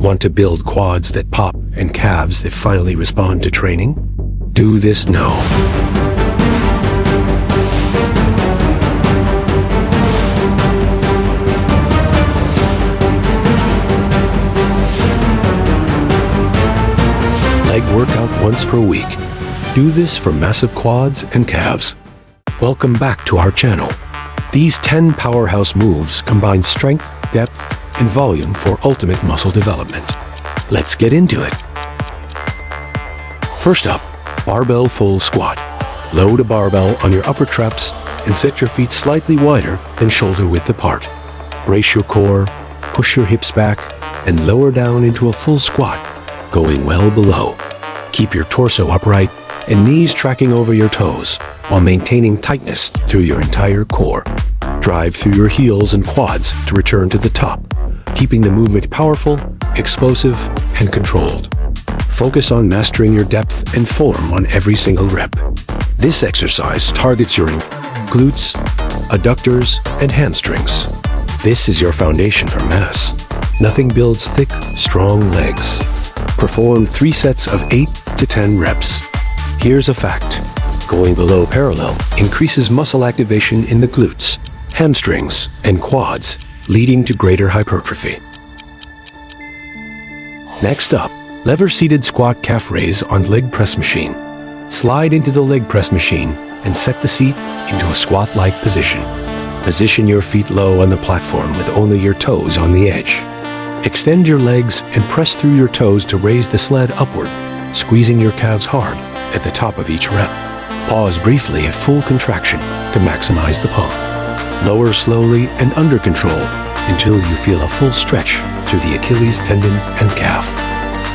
Want to build quads that pop and calves that finally respond to training? Do this now. Leg workout once per week. Do this for massive quads and calves. Welcome back to our channel. These 10 powerhouse moves combine strength, depth, and volume for ultimate muscle development. Let's get into it. First up, barbell full squat. Load a barbell on your upper traps and set your feet slightly wider than shoulder width apart. Brace your core, push your hips back, and lower down into a full squat, going well below. Keep your torso upright and knees tracking over your toes while maintaining tightness through your entire core. Drive through your heels and quads to return to the top, keeping the movement powerful, explosive, and controlled. Focus on mastering your depth and form on every single rep. This exercise targets your glutes, adductors, and hamstrings. This is your foundation for mass. Nothing builds thick, strong legs. Perform 3 sets of 8 to 10 reps. Here's a fact. Going below parallel increases muscle activation in the glutes, hamstrings, and quads, leading to greater hypertrophy. Next up, lever-seated squat calf raise on leg press machine. Slide into the leg press machine and set the seat into a squat-like position. Position your feet low on the platform with only your toes on the edge. Extend your legs and press through your toes to raise the sled upward, squeezing your calves hard at the top of each rep. Pause briefly at full contraction to maximize the pump. Lower slowly and under control until you feel a full stretch through the Achilles tendon and calf.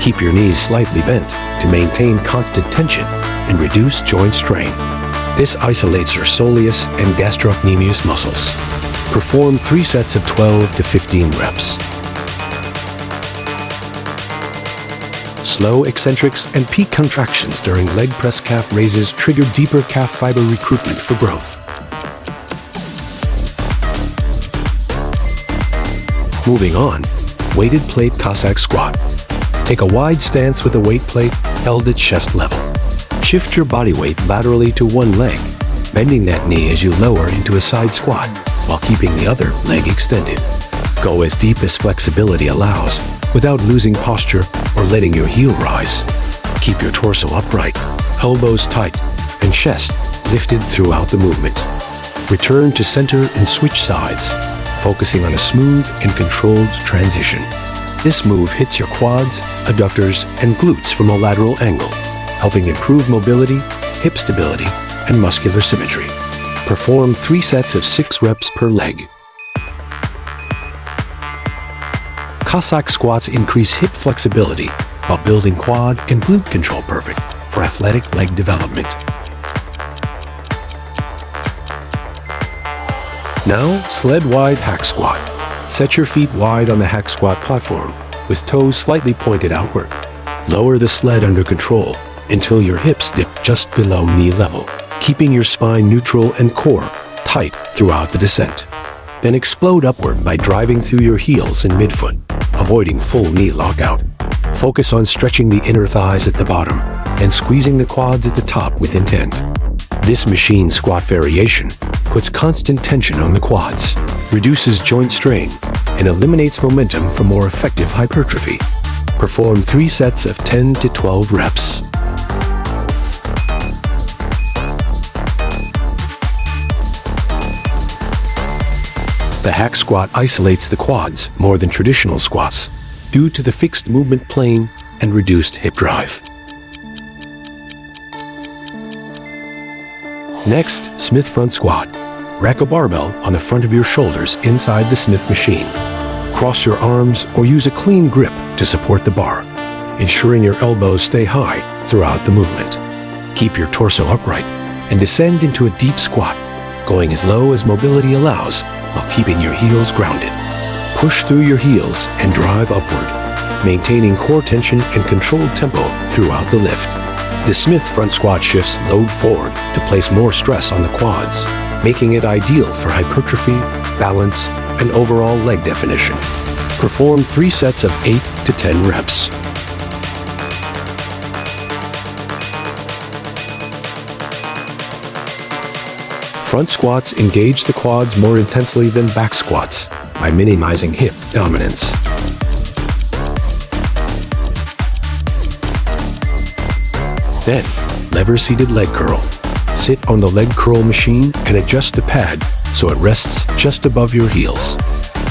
Keep your knees slightly bent to maintain constant tension and reduce joint strain. This isolates your soleus and gastrocnemius muscles. Perform 3 sets of 12 to 15 reps. Slow eccentrics and peak contractions during leg press calf raises trigger deeper calf fiber recruitment for growth. Moving on, weighted plate Cossack squat. Take a wide stance with a weight plate held at chest level. Shift your body weight laterally to one leg, bending that knee as you lower into a side squat while keeping the other leg extended. Go as deep as flexibility allows without losing posture or letting your heel rise. Keep your torso upright, elbows tight, and chest lifted throughout the movement. Return to center and switch sides, focusing on a smooth and controlled transition. This move hits your quads, adductors, and glutes from a lateral angle, helping improve mobility, hip stability, and muscular symmetry. Perform 3 sets of 6 reps per leg. Cossack squats increase hip flexibility while building quad and glute control, perfect for athletic leg development. Now, sled wide hack squat. Set your feet wide on the hack squat platform with toes slightly pointed outward. Lower the sled under control until your hips dip just below knee level, keeping your spine neutral and core tight throughout the descent. Then explode upward by driving through your heels and midfoot, avoiding full knee lockout. Focus on stretching the inner thighs at the bottom and squeezing the quads at the top with intent. This machine squat variation puts constant tension on the quads, reduces joint strain, and eliminates momentum for more effective hypertrophy. Perform 3 sets of 10 to 12 reps. The hack squat isolates the quads more than traditional squats due to the fixed movement plane and reduced hip drive. Next, Smith front squat. Rack a barbell on the front of your shoulders inside the Smith machine. Cross your arms or use a clean grip to support the bar, ensuring your elbows stay high throughout the movement. Keep your torso upright and descend into a deep squat, going as low as mobility allows while keeping your heels grounded. Push through your heels and drive upward, maintaining core tension and controlled tempo throughout the lift. The Smith front squat shifts load forward to place more stress on the quads, making it ideal for hypertrophy, balance, and overall leg definition. Perform 3 sets of 8 to 10 reps. Front squats engage the quads more intensely than back squats by minimizing hip dominance. Then, lever-seated leg curl. Sit on the leg curl machine and adjust the pad so it rests just above your heels.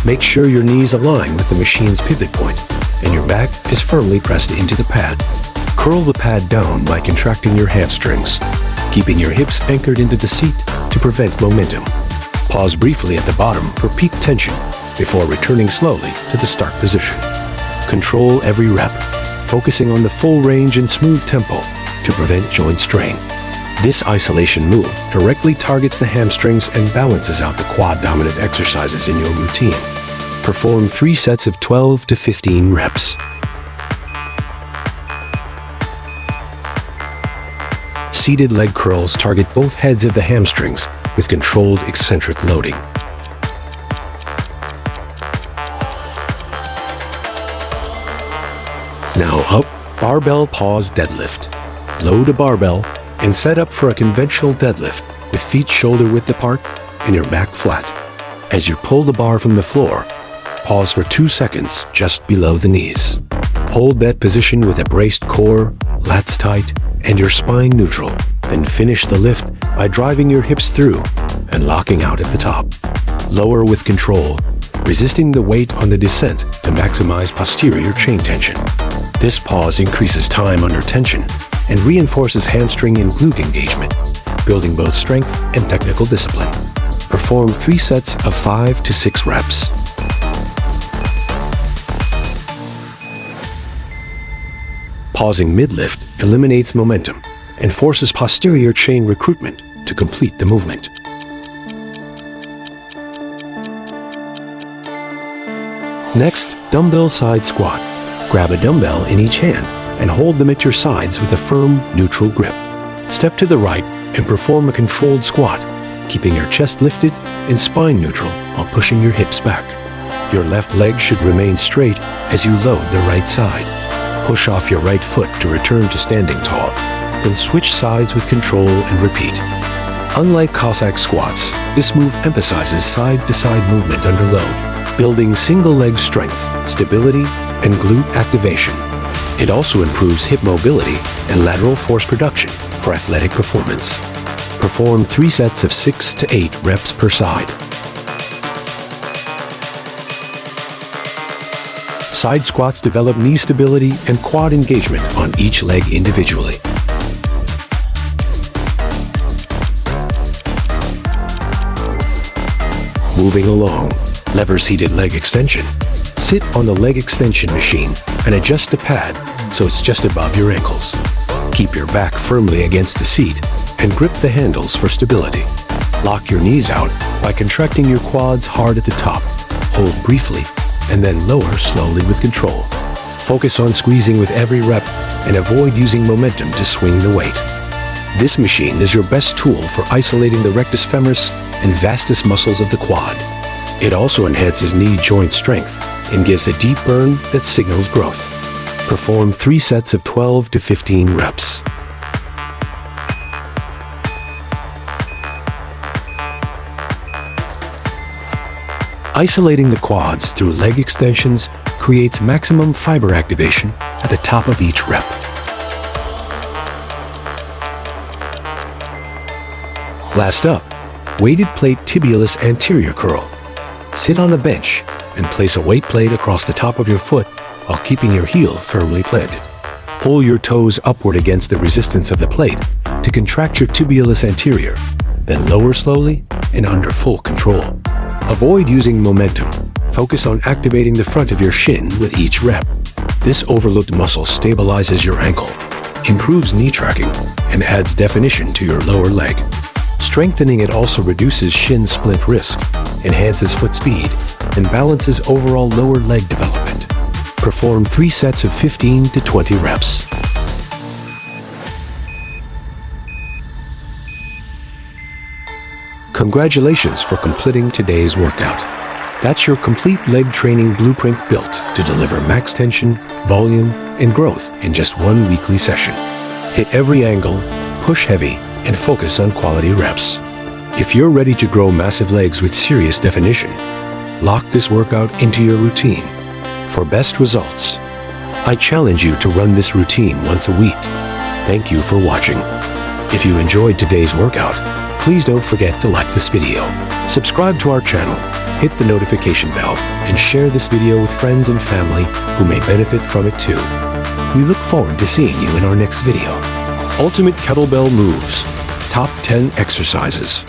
Make sure your knees align with the machine's pivot point and your back is firmly pressed into the pad. Curl the pad down by contracting your hamstrings, keeping your hips anchored into the seat to prevent momentum. Pause briefly at the bottom for peak tension before returning slowly to the start position. Control every rep, focusing on the full range and smooth tempo to prevent joint strain. This isolation move directly targets the hamstrings and balances out the quad-dominant exercises in your routine. Perform 3 sets of 12 to 15 reps. Seated leg curls target both heads of the hamstrings with controlled eccentric loading. Now up, barbell pause deadlift. Load a barbell and set up for a conventional deadlift with feet shoulder width apart and your back flat. As you pull the bar from the floor, pause for 2 seconds just below the knees. Hold that position with a braced core, lats tight, and your spine neutral. Then finish the lift by driving your hips through and locking out at the top. Lower with control, resisting the weight on the descent to maximize posterior chain tension. This pause increases time under tension and reinforces hamstring and glute engagement, building both strength and technical discipline. Perform 3 sets of 5 to 6 reps. Pausing mid-lift eliminates momentum and forces posterior chain recruitment to complete the movement. Next, dumbbell side squat. Grab a dumbbell in each hand and hold them at your sides with a firm, neutral grip. Step to the right and perform a controlled squat, keeping your chest lifted and spine neutral while pushing your hips back. Your left leg should remain straight as you load the right side. Push off your right foot to return to standing tall, then switch sides with control and repeat. Unlike Cossack squats, this move emphasizes side-to-side movement under load, building single leg strength, stability, and glute activation. It also improves hip mobility and lateral force production for athletic performance. Perform 3 sets of 6 to 8 reps per side. Side squats develop knee stability and quad engagement on each leg individually. Moving along, lever-seated leg extension. Sit on the leg extension machine and adjust the pad so it's just above your ankles. Keep your back firmly against the seat and grip the handles for stability. Lock your knees out by contracting your quads hard at the top. Hold briefly and then lower slowly with control. Focus on squeezing with every rep and avoid using momentum to swing the weight. This machine is your best tool for isolating the rectus femoris and vastus muscles of the quad. It also enhances knee joint strength and gives a deep burn that signals growth. Perform 3 sets of 12 to 15 reps. Isolating the quads through leg extensions creates maximum fiber activation at the top of each rep. Last up, weighted plate tibialis anterior curl. Sit on a bench and place a weight plate across the top of your foot while keeping your heel firmly planted. Pull your toes upward against the resistance of the plate to contract your tibialis anterior, then lower slowly and under full control. Avoid using momentum. Focus on activating the front of your shin with each rep. This overlooked muscle stabilizes your ankle, improves knee tracking, and adds definition to your lower leg. Strengthening it also reduces shin splint risk, enhances foot speed, and balances overall lower leg development. Perform 3 sets of 15 to 20 reps. Congratulations for completing today's workout. That's your complete leg training blueprint built to deliver max tension, volume, and growth in just one weekly session. Hit every angle, push heavy, and focus on quality reps. If you're ready to grow massive legs with serious definition, lock this workout into your routine. For best results, I challenge you to run this routine once a week. Thank you for watching. If you enjoyed today's workout, please don't forget to like this video, subscribe to our channel, hit the notification bell, and share this video with friends and family who may benefit from it too. We look forward to seeing you in our next video. Ultimate Kettlebell Moves, Top 10 Exercises.